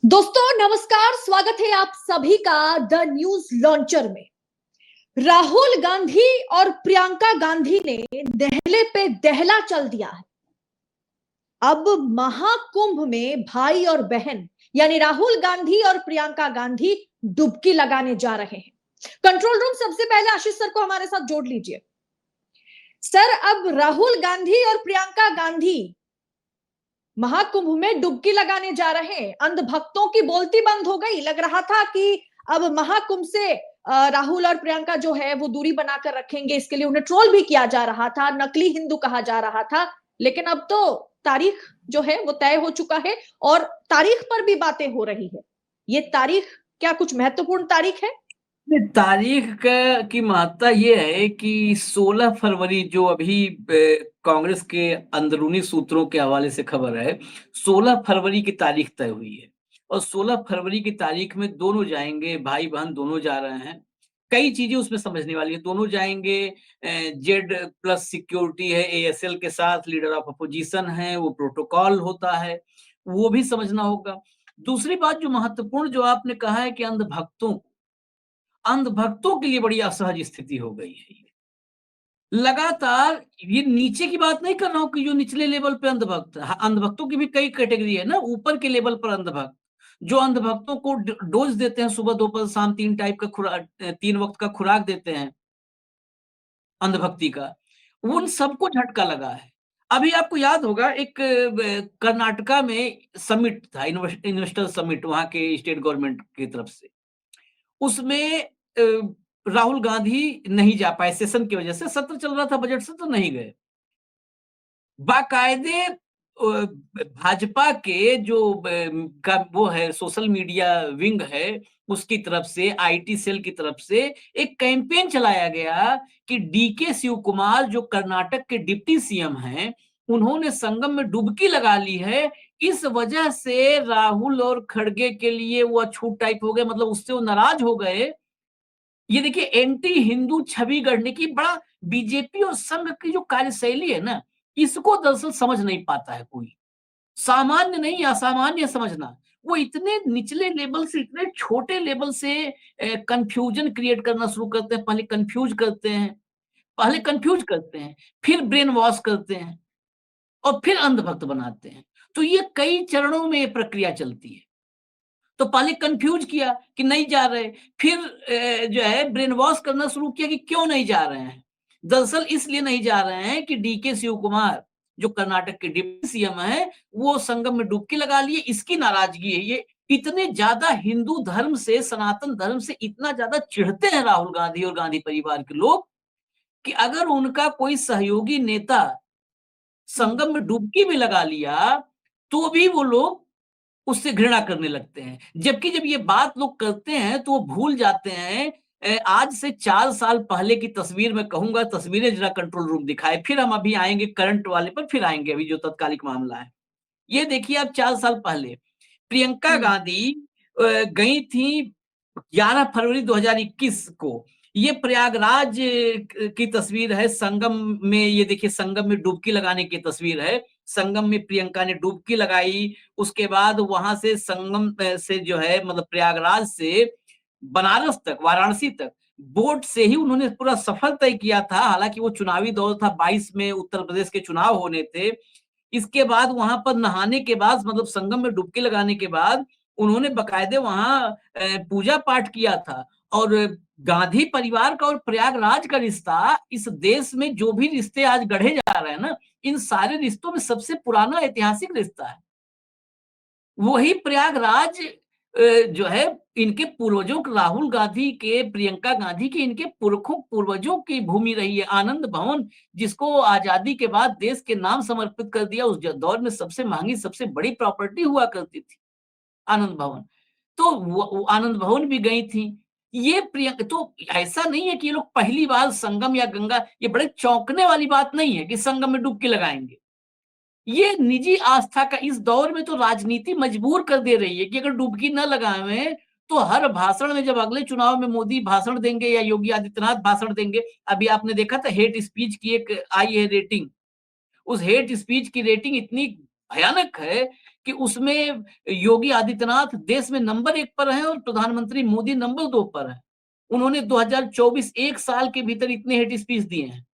दोस्तों नमस्कार, स्वागत है आप सभी का द न्यूज लॉन्चर में। राहुल गांधी और प्रियंका गांधी ने दहले पे दहला चल दिया है। अब महाकुंभ में भाई और बहन यानी राहुल गांधी और प्रियंका गांधी डुबकी लगाने जा रहे हैं। कंट्रोल रूम सबसे पहले आशीष सर को हमारे साथ जोड़ लीजिए। सर, अब राहुल गांधी और प्रियंका गांधी महाकुंभ में डुबकी लगाने जा रहे हैं। अंधभक्तों की बोलती बंद हो गई। लग रहा था कि अब महाकुंभ से राहुल और प्रियंका जो है वो दूरी बनाकर रखेंगे, इसके लिए उन्हें ट्रोल भी किया जा रहा था, नकली हिंदू कहा जा रहा था। लेकिन अब तो तारीख जो है वो तय हो चुका है और तारीख पर भी बातें हो रही है। ये तारीख क्या कुछ महत्वपूर्ण तारीख है? तारीख की महत्ता ये है कि 16 फरवरी जो अभी कांग्रेस के अंदरूनी सूत्रों के हवाले से खबर है, 16 फरवरी की तारीख तय हुई है और 16 फरवरी की तारीख में दोनों जाएंगे, भाई बहन दोनों जा रहे हैं। कई चीजें उसमें समझने वाली है। दोनों जाएंगे, जेड प्लस सिक्योरिटी है, एएसएल के साथ लीडर ऑफ अपोजिशन है, वो प्रोटोकॉल होता है, वो भी समझना होगा। दूसरी बात जो महत्वपूर्ण जो आपने कहा है कि अंधभक्तों के लिए बड़ी असहज स्थिति हो गई है। लगातार ये नीचे की बात नहीं कर रहा हूँ कि जो निचले लेवल पे अंधभक्त, अंधभक्तों की भी कई कैटेगरी है ना। ऊपर के लेवल पर अंधभक्त जो अंधभक्तों को डोज देते हैं, सुबह दोपहर शाम 3 टाइप का खुराक, 3 वक्त का खुराक देते हैं अंधभक्ति का, उन सबको झटका लगा है। अभी आपको याद होगा एक कर्नाटका में समिट था, इन्वेस्टर समिट, वहां के स्टेट गवर्नमेंट की तरफ से। उसमें राहुल गांधी नहीं जा पाए सेशन की वजह से। सत्र चल रहा था, बजट सत्र, नहीं गए। बाकायदे भाजपा के जो का वो है, सोशल मीडिया विंग है, उसकी तरफ से, आईटी सेल की तरफ से एक कैंपेन चलाया गया कि डीके शिव कुमार जो कर्नाटक के डिप्टी सीएम हैं, उन्होंने संगम में डुबकी लगा ली है। इस वजह से राहुल और खड़गे के लिए वो अछूत टाइप हो गए, मतलब उससे वो नाराज हो गए। ये देखिए, एंटी हिंदू छवि गढ़ने की बड़ा बीजेपी और संघ की जो कार्यशैली है ना, इसको दरअसल समझ नहीं पाता है कोई। सामान्य नहीं, असामान्य समझना। वो इतने निचले लेवल से, इतने छोटे लेवल से कंफ्यूजन क्रिएट करना शुरू करते हैं। पहले कंफ्यूज करते हैं, फिर ब्रेन वॉश करते हैं और फिर अंधभक्त बनाते हैं। तो ये कई चरणों में ये प्रक्रिया चलती है। तो पहले कंफ्यूज किया कि नहीं जा रहे, फिर जो है ब्रेन वॉश करना शुरू किया कि क्यों नहीं जा रहे हैं। दरअसल इसलिए नहीं जा रहे हैं कि डीके शिव कुमार जो कर्नाटक के डिप्टी सीएम है, वो संगम में डुबकी लगा लिए, इसकी नाराजगी है। ये इतने ज्यादा हिंदू धर्म से, सनातन धर्म से इतना ज्यादा चिढ़ते हैं राहुल गांधी और गांधी परिवार के लोग कि अगर उनका कोई सहयोगी नेता संगम में डुबकी भी लगा लिया तो भी वो लोग उससे घृणा करने लगते हैं। जबकि जब ये बात लोग करते हैं तो वो भूल जाते हैं। आज से 4 साल पहले की तस्वीर मैं कहूँगा, तस्वीरें ज़रा कंट्रोल रूम दिखाए, फिर हम अभी आएँगे करंट वाले पर, फिर आएँगे अभी जो तत्कालिक मामला है। ये देखिए आप, 4 साल पहले प्रियंका गांधी गई थी 11 फरवरी 2021 को। ये प्रयागराज की तस्वीर है, संगम में। ये देखिए, संगम में डुबकी लगाने की तस्वीर है। संगम में प्रियंका ने डुबकी लगाई। उसके बाद वहां से संगम से जो है, मतलब प्रयागराज से बनारस तक, वाराणसी तक बोट से ही उन्होंने पूरा सफर तय किया था। हालांकि वो चुनावी दौर था, 22 में उत्तर प्रदेश के चुनाव होने थे। इसके बाद वहां पर नहाने के बाद, मतलब संगम में डुबकी लगाने के बाद, उन्होंने बकायदे वहां पूजा पाठ किया था। और गांधी परिवार का और प्रयागराज का रिश्ता, इस देश में जो भी रिश्ते आज गढ़े जा रहे हैं ना, इन सारे रिश्तों में सबसे पुराना ऐतिहासिक रिश्ता है वही प्रयागराज। जो है, इनके पूर्वजों, राहुल गांधी के, प्रियंका गांधी के, इनके पुरखों पूर्वजों की भूमि रही है। आनंद भवन, जिसको आजादी के बाद देश के नाम समर्पित कर दिया, उस दौर में सबसे महंगी, सबसे बड़ी प्रॉपर्टी हुआ करती थी आनंद भवन। तो वो आनंद भवन भी गई थी ये प्रियंका। तो ऐसा नहीं है कि ये लोग पहली बार संगम या गंगा, ये बड़े चौंकने वाली बात नहीं है कि संगम में डुबकी लगाएंगे। ये निजी आस्था का इस दौर में तो राजनीति मजबूर कर दे रही है कि अगर डुबकी न लगावे तो हर भाषण में, जब अगले चुनाव में मोदी भाषण देंगे या योगी आदित्यनाथ भाषण देंगे, अभी आपने देखा था हेट स्पीच की एक आई है रेटिंग। उस हेट स्पीच की रेटिंग इतनी भयानक है कि उसमें योगी आदित्यनाथ देश में नंबर 1 पर हैं और प्रधानमंत्री मोदी नंबर 2 पर हैं। उन्होंने 2024 1 साल के भीतर इतने हेट स्पीच दिए हैं।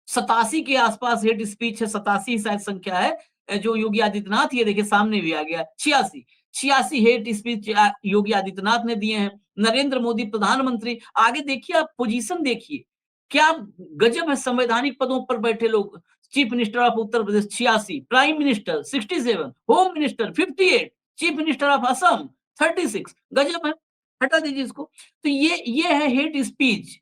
87 के आसपास हेट स्पीच है, 87 शायद संख्या है जो योगी आदित्यनाथ, ये देखिए सामने भी आ गया 86 हेट स्पीच योगी आदित्यनाथ ने दिए हैं। नरेंद्र मोदी प्रधानमंत्री, आगे देखिए आप पोजीशन देखिए, क्या गजब है। संवैधानिक पदों पर बैठे लोग, chief minister of Uttar Pradesh 86, prime minister 67, home minister 58, chief minister of Assam 36, गजब है। हटा दीजिए इसको। तो ये है हेट स्पीच।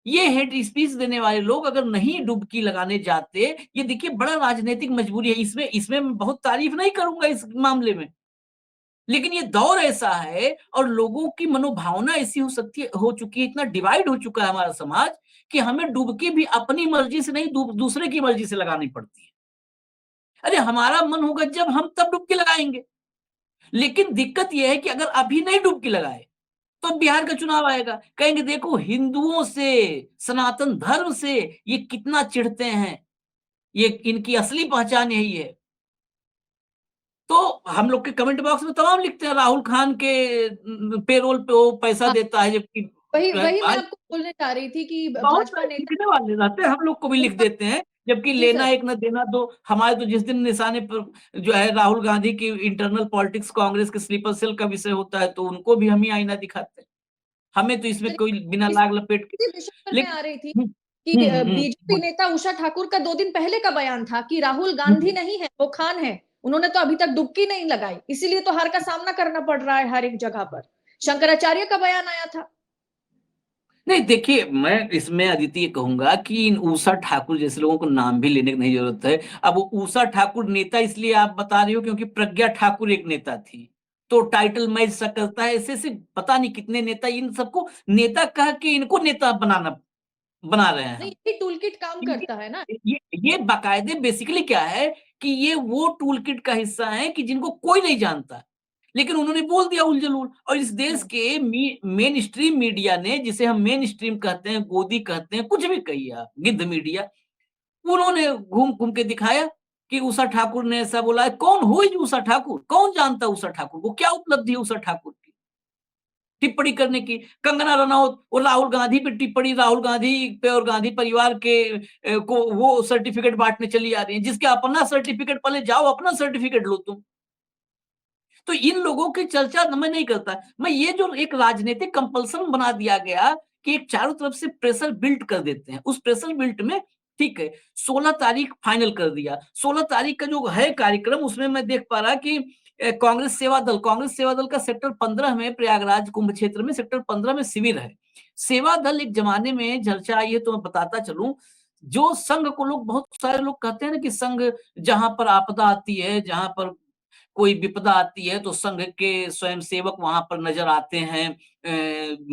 ये हेट स्पीच देने वाले लोग अगर नहीं डुबकी लगाने जाते, ये देखिए बड़ा राजनीतिक मजबूरी है। इसमें मैं बहुत तारीफ नहीं करूंगा इस मामले में, लेकिन ये दौर ऐसा है और लोगों की मनोभावना ऐसी हो चुकी है, इतना डिवाइड हो चुका है हमारा समाज कि हमें डुबकी भी अपनी मर्जी से नहीं, दूसरे की मर्जी से लगानी पड़ती है। अरे हमारा मन होगा जब हम तब डुबकी लगाएंगे, लेकिन दिक्कत यह है कि अगर अभी नहीं डुबकी लगाए तो बिहार का चुनाव आएगा, कहेंगे देखो हिंदुओं से, सनातन धर्म से ये कितना चिढ़ते हैं, ये इनकी असली पहचान यही है। तो हम लोग के कमेंट बॉक्स में तमाम लिखते हैं राहुल खान के पेरोल पे वो पैसा हाँ, देता है, जबकि वही मैं भाई आपको बोलने जा रही थी कि बहुत भाजपा सारे नेता लिखने वाले रहते हैं, हम लोग को भी लिख देते हैं, जबकि जी लेना सर, एक न देना दो। हमारे तो जिस दिन निशाने पर जो है राहुल गांधी की इंटरनल पॉलिटिक्स कांग्रेस के स्लीपर सेल का विषय होता है, तो उनको भी हम ही आईना दिखाते हैं। हमें तो इसमें कोई चलिए बिना लाग लपेट के, इसी विषय पर मैं लेकिन आ रही थी हम्म, कि बीजेपी बोल- नेता उषा ठाकुर का 2 दिन पहले का बयान था कि राहुल गांधी हम्म, नहीं है, वो खान है। उन्होंने तो अभी तक डुबकी नहीं लगाई, इसीलिए तो हार का सामना करना पड़ रहा है हर एक जगह पर। शंकराचार्य का बयान आया था। नहीं देखिए, मैं इसमें अदिति ये कहूंगा कि इन ऊषा ठाकुर जैसे लोगों को नाम भी लेने की नहीं जरूरत है। अब वो ऊषा ठाकुर नेता इसलिए आप बता रही हो क्योंकि प्रज्ञा ठाकुर एक नेता थी, तो टाइटल मैच सा करता है। ऐसे ऐसे पता नहीं कितने नेता, इन सबको नेता कह के इनको नेता बना रहे हैं नहीं, हम। ये टूल किट काम इनकी करता है ना। ये बाकायदे बेसिकली क्या है कि ये वो टूल किट का हिस्सा है कि जिनको कोई नहीं जानता, लेकिन उन्होंने बोल दिया उलझुल। और इस देश हम्म। के मेन स्ट्रीम मीडिया ने, जिसे हम मेन स्ट्रीम कहते हैं, गोदी कहते हैं, कुछ भी कहिए आप, गिद्ध मीडिया, उन्होंने घूम घूम के दिखाया कि उषा ठाकुर ने ऐसा बोला है। कौन हो ये उषा ठाकुर? कौन जानता उषा ठाकुर को? क्या उपलब्धि है उषा ठाकुर की टिप्पणी करने की? कंगना रनौत वो राहुल गांधी पे टिप्पणी, राहुल गांधी पे और गांधी परिवार के को वो सर्टिफिकेट बांटने चली आ रही है, जिसके अपना सर्टिफिकेट, पहले जाओ अपना सर्टिफिकेट लो तुम। तो इन लोगों की चर्चा मैं नहीं करता। मैं ये जो एक राजनीतिक कंपल्सन बना दिया गया कि एक चारों तरफ से प्रेशर बिल्ड कर देते हैं, उस प्रेशर बिल्ट में ठीक है 16 तारीख फाइनल कर दिया। 16 तारीख का जो है कार्यक्रम, उसमें मैं देख पा रहा कि कांग्रेस सेवा दल का सेक्टर 15 में, प्रयागराज कुंभ क्षेत्र में सेक्टर 15 में शिविर है। सेवा दल एक जमाने में चर्चा आई है, तो मैं बताता चलूं, जो संघ को लोग, बहुत सारे लोग कहते हैं ना कि संघ जहां पर आपदा आती है, जहां पर कोई विपदा आती है, तो संघ के स्वयंसेवक वहां पर नजर आते हैं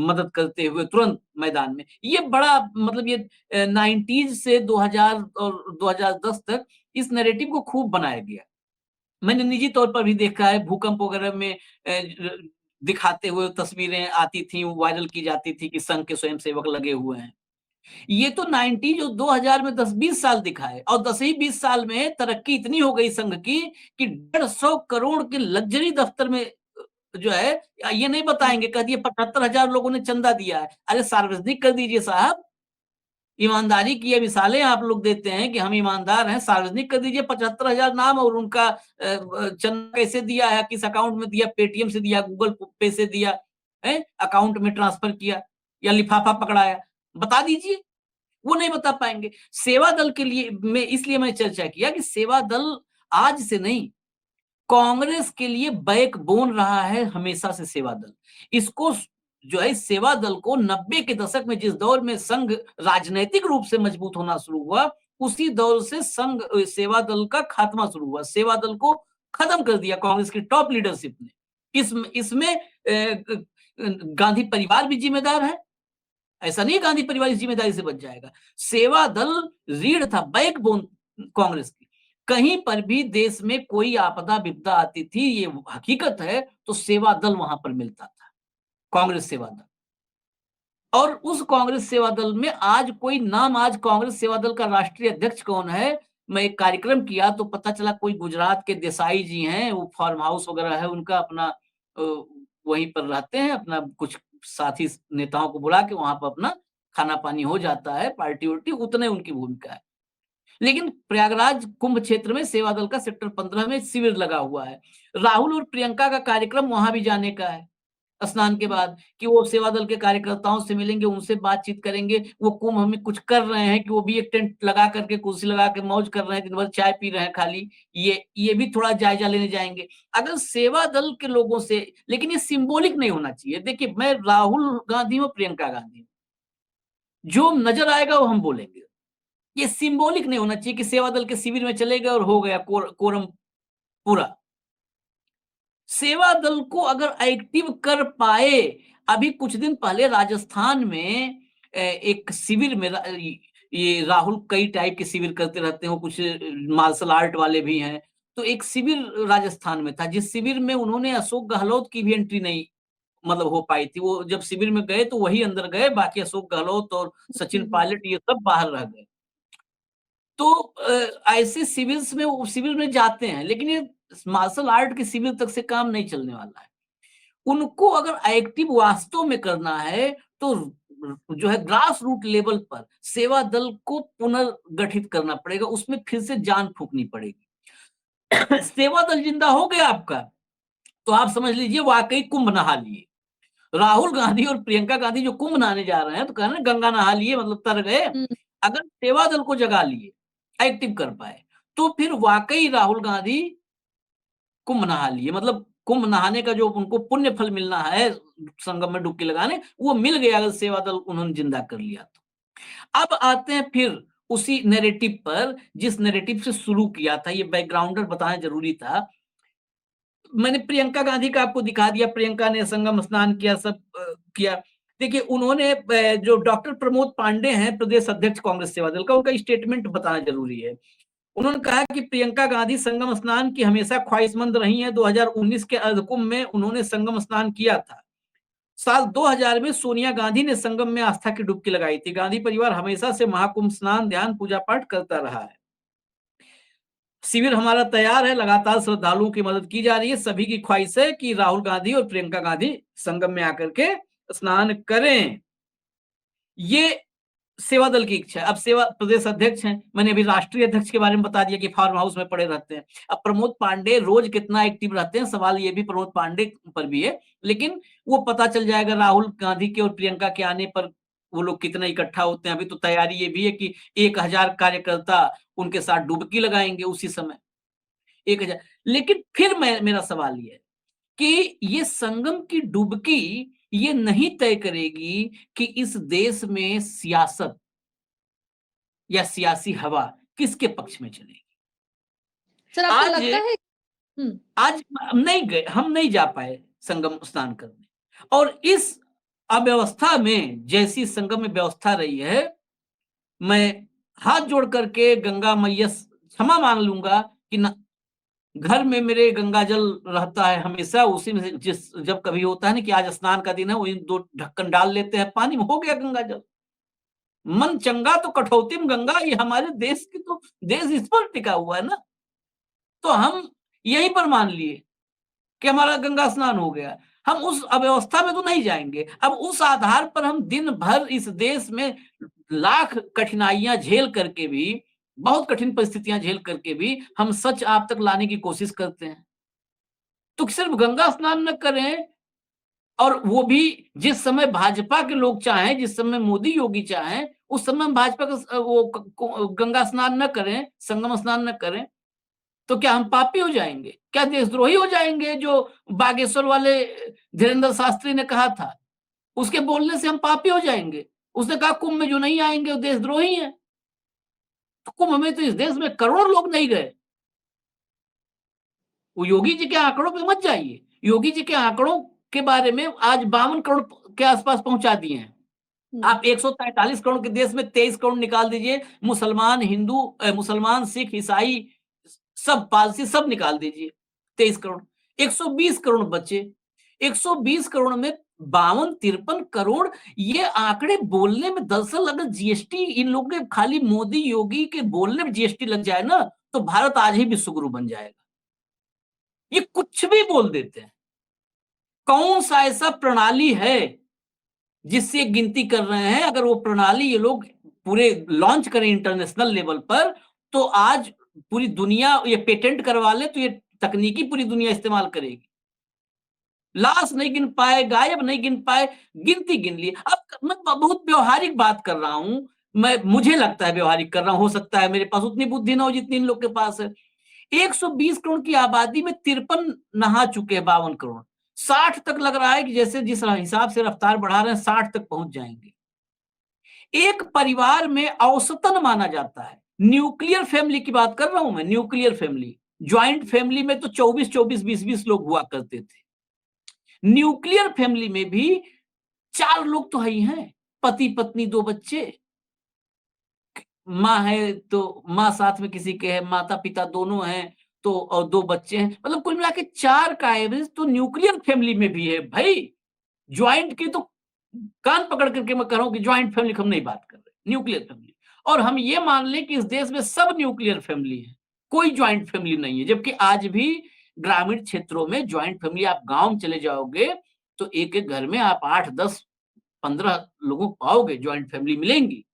मदद करते हुए तुरंत मैदान में। ये बड़ा मतलब ये 90s से 2000 और 2010 तक इस नैरेटिव को खूब बनाया गया। मैंने निजी तौर पर भी देखा है, भूकंप वगैरह में दिखाते हुए तस्वीरें आती थी, वायरल की जाती थी कि संघ के स्वयंसेवक लगे हुए हैं। ये तो 90 जो 2000 में 10-20 साल दिखा है, और 10 ही 20 साल में तरक्की इतनी हो गई संघ की कि 150 करोड़ के लग्जरी दफ्तर में जो है, ये नहीं हम्म। बताएंगे, कह दिए 75,000 लोगों ने चंदा दिया है। अरे सार्वजनिक कर दीजिए साहब, ईमानदारी की ये मिसालें आप लोग देते हैं कि हम ईमानदार हैं, सार्वजनिक कर दीजिए 75,000 नाम, और उनका चंदा कैसे दिया है, किस अकाउंट में दिया, पेटीएम से दिया, गूगल पे से दिया है, अकाउंट में ट्रांसफर किया या लिफाफा पकड़ाया, बता दीजिए। वो नहीं बता पाएंगे। सेवा दल के लिए मैं इसलिए मैंने चर्चा किया कि सेवा दल आज से नहीं, कांग्रेस के लिए बैकबोन रहा है हमेशा से सेवा दल। इसको जो है, सेवा दल को 90 के दशक में जिस दौर में संघ राजनैतिक रूप से मजबूत होना शुरू हुआ, उसी दौर से संघ सेवा दल का खात्मा शुरू हुआ। सेवा दल को खत्म कर दिया कांग्रेस की टॉप लीडरशिप ने। इसमें गांधी परिवार भी जिम्मेदार है। ऐसा नहीं गांधी परिवार इस जिम्मेदारी से बच जाएगा। सेवा दल रीढ़ था, बैकबोन कांग्रेस की। कहीं पर भी देश में कोई आपदा विपदा आती थी, ये हकीकत है, तो सेवा दल वहां पर मिलता था, कांग्रेस सेवा दल। और उस कांग्रेस सेवा दल में आज कोई नाम, आज कांग्रेस सेवा दल का राष्ट्रीय अध्यक्ष कौन है, मैं एक कार्यक्रम किया तो पता चला कोई गुजरात के देसाई जी हैं, वो फार्म हाउस वगैरह है उनका अपना, वहीं पर रहते हैं, अपना कुछ साथी नेताओं को बुला के वहां पर अपना खाना पानी हो जाता है, पार्टी उर्टी, उतने उनकी भूमिका है। लेकिन प्रयागराज कुंभ क्षेत्र में सेवा दल का सेक्टर 15 में शिविर लगा हुआ है। राहुल और प्रियंका का कार्यक्रम वहां भी जाने का है स्नान के बाद, कि वो सेवा दल के कार्यकर्ताओं से मिलेंगे, उनसे बातचीत करेंगे, वो कुंभ में कुछ कर रहे हैं कि वो भी एक टेंट लगा करके, कुर्सी लगा के मौज कर रहे हैं, दिन भर चाय पी रहे हैं खाली, ये भी थोड़ा जायजा लेने जाएंगे। अगर सेवा दल के लोगों से, लेकिन ये सिंबॉलिक नहीं होना चाहिए। देखिए, मैं राहुल गांधी हूँ, प्रियंका गांधी हूँ, जो नजर आएगा वो हम बोलेंगे। ये सिंबॉलिक नहीं होना चाहिए कि सेवा दल के शिविर में चले गए और हो गया कोरम पूरा। सेवा दल को अगर एक्टिव कर पाए, अभी कुछ दिन पहले राजस्थान में एक शिविर में ये राहुल कई टाइप के शिविर करते रहते हैं, कुछ मार्शल आर्ट वाले भी हैं, तो एक शिविर राजस्थान में था, जिस शिविर में उन्होंने अशोक गहलोत की भी एंट्री नहीं मतलब हो पाई थी। वो जब शिविर में गए तो वही अंदर गए, बाकी अशोक गहलोत और सचिन पायलट ये सब बाहर रह गए। तो ऐसे शिविर में जाते हैं, लेकिन ये मार्शल आर्ट के शिविर तक से काम नहीं चलने वाला है। उनको अगर एक्टिव वास्तव में करना है तो जो है ग्रास रूट लेवल पर सेवा दल को पुनर्गठित करना पड़ेगा, उसमें फिर से जान फूकनी पड़ेगी। सेवा दल जिंदा हो गया आपका, तो आप समझ लीजिए वाकई कुंभ नहा लिए। राहुल गांधी और प्रियंका गांधी जो कुंभ नहाने जा रहे हैं, तो कह रहे हैं गंगा नहा लिए, मतलब तर गए। अगर सेवा दल को जगा लिए, एक्टिव कर पाए, तो फिर वाकई राहुल गांधी कुंभ नहा लिए, मतलब कुंभ नहाने का जो उनको पुण्य फल मिलना है संगम में डुबकी लगाने, वो मिल गया अगर सेवा दल उन्होंने जिंदा कर लिया तो। अब आते हैं फिर उसी नैरेटिव पर जिस नैरेटिव से शुरू किया था, ये बैकग्राउंडर बताना जरूरी था। मैंने प्रियंका गांधी का आपको दिखा दिया, प्रियंका ने संगम स्नान किया, सब किया। देखिए, उन्होंने जो डॉक्टर प्रमोद पांडे हैं प्रदेश अध्यक्ष कांग्रेस सेवा दल का, उनका स्टेटमेंट बताना जरूरी है। उन्होंने कहा कि प्रियंका गांधी संगम स्नान की हमेशा ख्वाहिशमंद रही हैं। 2019 के अर्धकुंभ में उन्होंने संगम स्नान किया था। साल 2000 में सोनिया गांधी ने संगम में आस्था की डुबकी लगाई थी। गांधी परिवार हमेशा से महाकुंभ स्नान, ध्यान, पूजा पाठ करता रहा है। शिविर हमारा तैयार है, लगातार श्रद्धालुओं की मदद की जा रही है। सभी की ख्वाहिश है कि राहुल गांधी और प्रियंका गांधी संगम में आकर के स्नान करें। ये सेवा दल की इच्छा है। अब सेवा प्रदेश अध्यक्ष हैं, मैंने अभी राष्ट्रीय अध्यक्ष के बारे में बता दिया कि फार्म हाउस में पड़े रहते हैं। अब प्रमोद पांडे रोज कितना एक्टिव रहते हैं, सवाल ये भी प्रमोद पांडे पर भी है, लेकिन वो पता चल जाएगा राहुल गांधी के और प्रियंका के आने पर वो लोग कितना इकट्ठा होते हैं। अभी तो तैयारी ये भी है कि 1000 कार्यकर्ता उनके साथ डुबकी लगाएंगे उसी समय, 1000। लेकिन फिर मेरा सवाल ये है कि ये संगम की डुबकी ये नहीं तय करेगी कि इस देश में सियासत या सियासी हवा किसके पक्ष में चलेगी। सर, आपको लगता है आज हम नहीं जा पाए संगम स्नान करने, और इस अव्यवस्था में जैसी संगम में व्यवस्था रही है, मैं हाथ जोड़ करके गंगा मैया क्षमा मांग लूंगा कि न, घर में मेरे गंगा जल रहता है हमेशा, उसी में जब कभी होता है ना कि आज स्नान का दिन है, वही 2 ढक्कन डाल लेते हैं पानी में, हो गया गंगा जल। मन चंगा तो कठौती में गंगा, ये हमारे देश की तो देश इस पर टिका हुआ है ना। तो हम यहीं पर मान लिए कि हमारा गंगा स्नान हो गया, हम उस अव्यवस्था में तो नहीं जाएंगे। अब उस आधार पर हम दिन भर इस देश में लाख कठिनाइयां झेल करके भी, बहुत कठिन परिस्थितियां झेल करके भी हम सच आप तक लाने की कोशिश करते हैं। तो सिर्फ गंगा स्नान न करें, और वो भी जिस समय भाजपा के लोग चाहें, जिस समय मोदी योगी चाहें, उस समय हम भाजपा का वो गंगा स्नान न करें, संगम स्नान न करें, तो क्या हम पापी हो जाएंगे? क्या देशद्रोही हो जाएंगे? जो बागेश्वर वाले धीरेन्द्र शास्त्री ने कहा था, उसके बोलने से हम पापी हो जाएंगे? उसने कहा कुंभ में जो नहीं आएंगे वो देशद्रोही हैं। तो कुंभ में तो इस देश में करोड़ों लोग नहीं गए। वो योगी जी के आंकड़ों पे मत जाइए। योगी जी के आंकड़ों के बारे में आज 52 करोड़ के आसपास पहुंचा दिए हैं। आप 143 करोड़ के देश में 23 करोड़ निकाल दीजिए, मुसलमान, हिंदू, मुसलमान, सिख, ईसाई, सब पारसी, सब निकाल दीजिए, 23 करोड़, 120 करोड़ बचे। 120 करोड़ में 52-53 करोड़, ये आंकड़े बोलने में, दरअसल अगर जीएसटी इन लोगों के, खाली मोदी योगी के बोलने में जीएसटी लग जाए ना, तो भारत आज ही विश्व गुरु बन जाएगा। ये कुछ भी बोल देते हैं। कौन सा ऐसा प्रणाली है जिससे गिनती कर रहे हैं? अगर वो प्रणाली ये लोग पूरे लॉन्च करें इंटरनेशनल लेवल पर, तो आज पूरी दुनिया ये पेटेंट करवा ले, तो ये तकनीकी पूरी दुनिया इस्तेमाल करेगी। लाश नहीं गिन पाए, गायब नहीं गिन पाए, गिनती गिन ली। अब मैं बहुत व्यवहारिक बात कर रहा हूं, मुझे लगता है व्यवहारिक कर रहा हूं, हो सकता है मेरे पास उतनी बुद्धि ना हो जितनी इन लोग के पास है। 120 करोड़ की आबादी में 53 नहा चुके हैं, 52 करोड़। 60 तक लग रहा है कि जैसे जिस हिसाब से रफ्तार बढ़ा रहे हैं 60 तक पहुंच जाएंगे। एक परिवार में औसतन माना जाता है, न्यूक्लियर फैमिली की बात कर रहा हूं मैं, न्यूक्लियर फैमिली, ज्वाइंट फैमिली में तो 24-24, 20-20 लोग हुआ करते थे। न्यूक्लियर फैमिली में भी 4 लोग तो ही हैं, पति पत्नी 2 बच्चे, माँ है तो माँ साथ में किसी के है, माता पिता दोनों हैं तो, और 2 बच्चे हैं, मतलब कुल मिला के 4 का एवरेज तो न्यूक्लियर फैमिली में भी है भाई। ज्वाइंट की तो कान पकड़ करके मैं कह रहा हूं कि ज्वाइंट फैमिली हम नहीं बात कर रहे, न्यूक्लियर फैमिली। और हम ये मान लें कि इस देश में सब न्यूक्लियर फैमिली है, कोई ज्वाइंट फैमिली नहीं है, जबकि आज भी ग्रामीण क्षेत्रों में ज्वाइंट फैमिली, आप गांव में चले जाओगे तो एक एक घर में आप 8, 10, 15 लोगों को पाओगे, ज्वाइंट फैमिली मिलेंगी।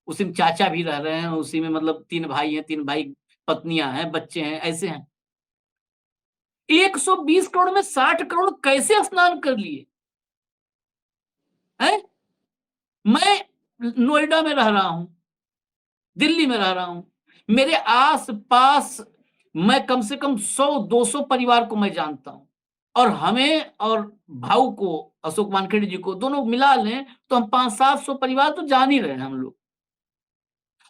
उसी में चाचा भी रह रहे हैं, उसी में मतलब 3 भाई हैं, 3 भाई पत्नियां हैं, बच्चे हैं, ऐसे हैं। 120 करोड़ में 60 करोड़ कैसे स्नान कर लिए हैं? मैं नोएडा में रह रहा हूं, दिल्ली में रह रहा हूं, मेरे आस पास मैं कम से कम 100-200 परिवार को मैं जानता हूं, और हमें और भाऊ को, अशोक वानखेड़े जी को, दोनों मिला लें तो हम 500-700 परिवार तो जान ही रहे हैं हम लोग।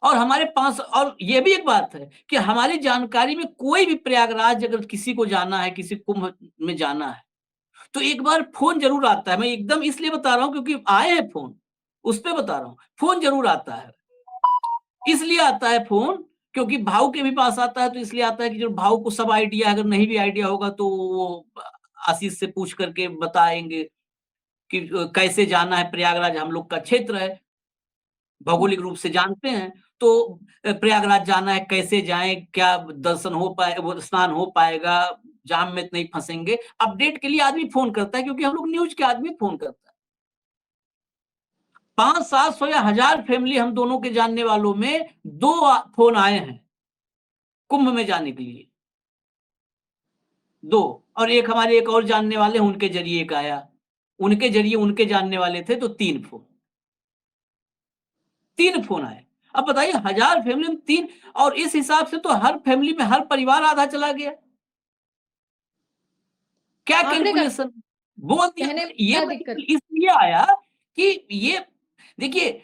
और हमारे पास, और ये भी एक बात है कि हमारी जानकारी में कोई भी प्रयागराज अगर किसी को जाना है, किसी कुंभ में जाना है, तो एक बार फोन जरूर आता है। मैं एकदम इसलिए बता रहा हूं क्योंकि आए हैं फोन, उस पे बता रहा हूं, फोन जरूर आता है। इसलिए आता है फोन क्योंकि भाव के भी पास आता है, तो इसलिए आता है कि जो भाव को सब आइडिया, अगर नहीं भी आइडिया होगा तो वो आशीष से पूछ करके बताएंगे कि कैसे जाना है। प्रयागराज हम लोग का क्षेत्र है, भौगोलिक रूप से जानते हैं, तो प्रयागराज जाना है, कैसे जाएं, क्या दर्शन हो पाए, वो स्नान हो पाएगा, जाम में नहीं फंसेंगे। अपडेट के लिए आदमी फोन करता है, क्योंकि हम लोग न्यूज के आदमी फोन करता है। 500-700 या 1000 फैमिली हम दोनों के जानने वालों में 2 फोन आए हैं कुंभ में जाने के लिए, 2। और एक हमारे एक और जानने वाले, उनके जरिए एक आया, उनके जरिए उनके जानने वाले थे, तो 3 फोन, 3 फोन आए। अब बताइए 1000 फैमिली में 3, और इस हिसाब से तो हर फैमिली में हर परिवार आधा चला गया। क्या आंकड़े का कैलकुलेशन बोल दिया। कहने में ये क्या दिक्कत? इसलिए आया कि ये देखिए,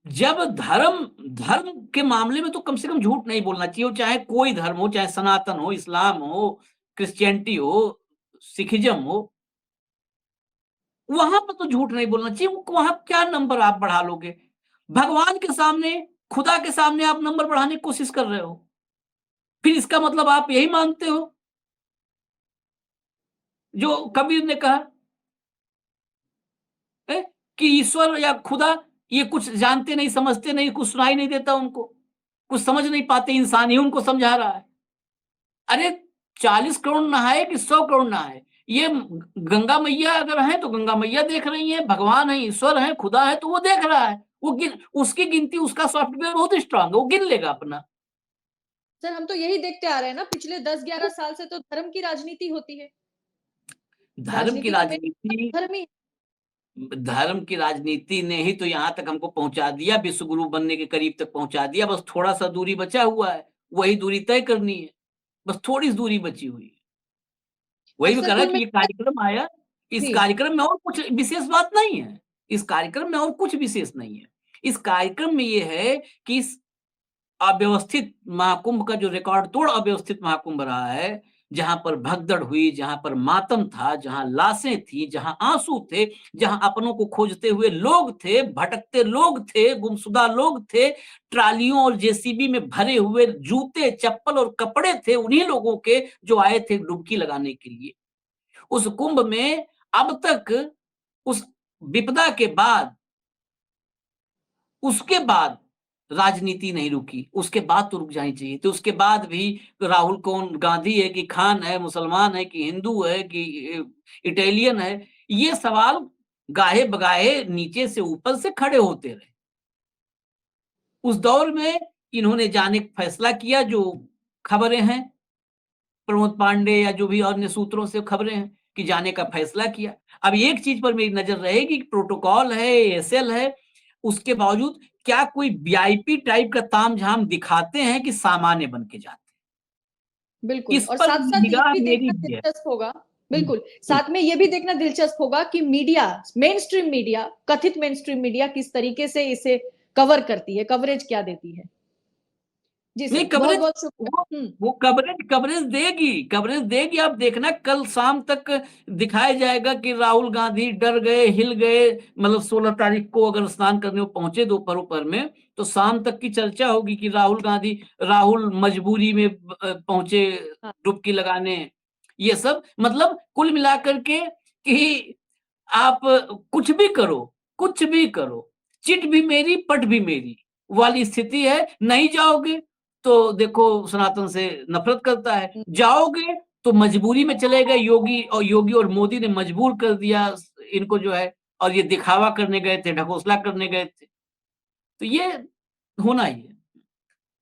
जब धर्म धर्म के मामले में तो कम से कम झूठ नहीं बोलना चाहिए, चाहे कोई धर्म हो, चाहे सनातन हो, इस्लाम हो, क्रिश्चियनिटी हो, सिखिज्म हो, वहां पर तो झूठ नहीं बोलना चाहिए। वहां क्या नंबर आप बढ़ा लोगे? भगवान के सामने, खुदा के सामने आप नंबर बढ़ाने की कोशिश कर रहे हो, फिर इसका मतलब आप यही मानते हो जो कबीर ने कहा है कि ईश्वर या खुदा ये कुछ जानते नहीं, समझते नहीं, कुछ सुनाई नहीं देता उनको, कुछ समझ नहीं पाते, इंसान ही उनको समझा रहा है। अरे 40 करोड़ नहाए कि 100 करोड़ नहाए, ये गंगा मैया अगर है तो गंगा मैया देख रही है, भगवान है, ईश्वर है, खुदा है, तो वो देख रहा है, वो उसकी गिनती, उसका सॉफ्टवेयर बहुत स्ट्रांग है, वो गिन लेगा अपना। सर हम तो यही देखते आ रहे हैं ना, पिछले 10-11 साल से तो धर्म की राजनीति होती है। धर्म की राजनीति तो राजनीति, धर्म ही। धर्म की राजनीति ने ही तो यहाँ तक हमको पहुंचा दिया, विश्व गुरु बनने के करीब तक पहुंचा दिया। बस थोड़ा सा दूरी बचा हुआ है, वही दूरी तय करनी है, बस थोड़ी दूरी बची हुई है। और वही मैं सर कह रहा कुल कि ये मिलाकर कार्यक्रम आया, इस जी कार्यक्रम में और कुछ विशेष बात नहीं है, इस कार्यक्रम में और कुछ विशेष नहीं है। इस कार्यक्रम में ये है कि इस अव्यवस्थित महाकुंभ का, जो रिकॉर्ड तोड़ अव्यवस्थित महाकुंभ रहा है, जहां पर भगदड़ हुई, जहां पर मातम था, जहां लाशें थी, जहां आंसू थे, जहां अपनों को खोजते हुए लोग थे, भटकते लोग थे, गुमशुदा लोग थे, ट्रालियों और जेसीबी में भरे हुए जूते, चप्पल और कपड़े थे उन्हीं लोगों के जो आए थे डुबकी लगाने के लिए। उस कुंभ में अब तक उस विपदा के बाद, उसके बाद राजनीति नहीं रुकी, उसके बाद तो रुक जानी चाहिए। तो उसके बाद भी राहुल कौन गांधी है कि खान है, मुसलमान है कि हिंदू है कि इटालियन है, ये सवाल गाहे-बगाहे नीचे से ऊपर से खड़े होते रहे। उस दौर में इन्होंने जाने का फैसला किया, जो खबरें हैं, प्रमोद पांडे या जो भी अन्य सूत्रों से खबरें हैं कि जाने का फैसला किया। अब एक चीज पर मेरी नजर रहेगी, प्रोटोकॉल है, एएसएल है, उसके बावजूद क्या कोई वीआईपी टाइप का तामझाम दिखाते हैं कि सामान्य बन के जाते हैं? बिल्कुल, इस और पर साथ-साथ ये निगाह भी मेरी देखना भी है। दिलचस्प होगा, हुँ, बिल्कुल, हुँ। साथ में ये भी देखना दिलचस्प होगा कि मीडिया, मेनस्ट्रीम मीडिया, कथित मेनस्ट्रीम मीडिया किस तरीके से इसे कवर करती है, कवरेज क्या देती है। जी नहीं, सर, कवरेज बहुत-बहुत शुक्रिया। वो हुँ, वो कवरेज कवरेज देगी। आप देखना कल शाम तक दिखाया जाएगा कि राहुल गांधी डर गए, हिल गए, मतलब 16 तारीख को अगर स्नान करने वो पहुंचे दोपहर में, तो शाम तक की चर्चा होगी कि राहुल मजबूरी में पहुंचे हाँ, डुबकी लगाने। ये सब मतलब कुल मिलाकर के कि आप कुछ भी करो, चिट भी मेरी, पट भी मेरी वाली स्थिति है। नहीं जाओगे तो देखो सनातन से नफ़रत करता है, हुँ, जाओगे तो मजबूरी में चले गए। योगी और मोदी ने मजबूर कर दिया इनको जो है, और ये दिखावा करने गए थे, ढकोसला करने गए थे। तो ये होना ही है।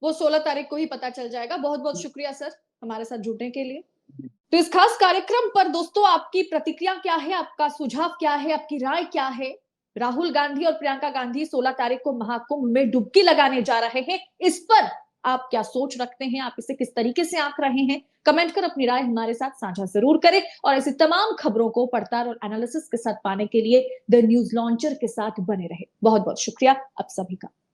वो 16 तारीख को ही पता चल जाएगा। बहुत-बहुत शुक्रिया सर, हमारे साथ जुड़ने के लिए। तो इस खास कार्यक्रम पर दोस्तों आपकी प्रतिक्रिया क्या है? आपका सुझाव क्या है? आपकी राय क्या है? राहुल गांधी और प्रियंका गांधी 16 तारीख को महाकुंभ में डुबकी लगाने जा रहे हैं। इस पर आप क्या सोच रखते हैं? आप इसे किस तरीके से आंक रहे हैं? कमेंट कर अपनी राय हमारे साथ साझा जरूर करें और ऐसी तमाम खबरों को पड़ताल और एनालिसिस के साथ पाने के लिए द न्यूज लॉन्चर के साथ बने रहे। बहुत-बहुत शुक्रिया आप सभी का।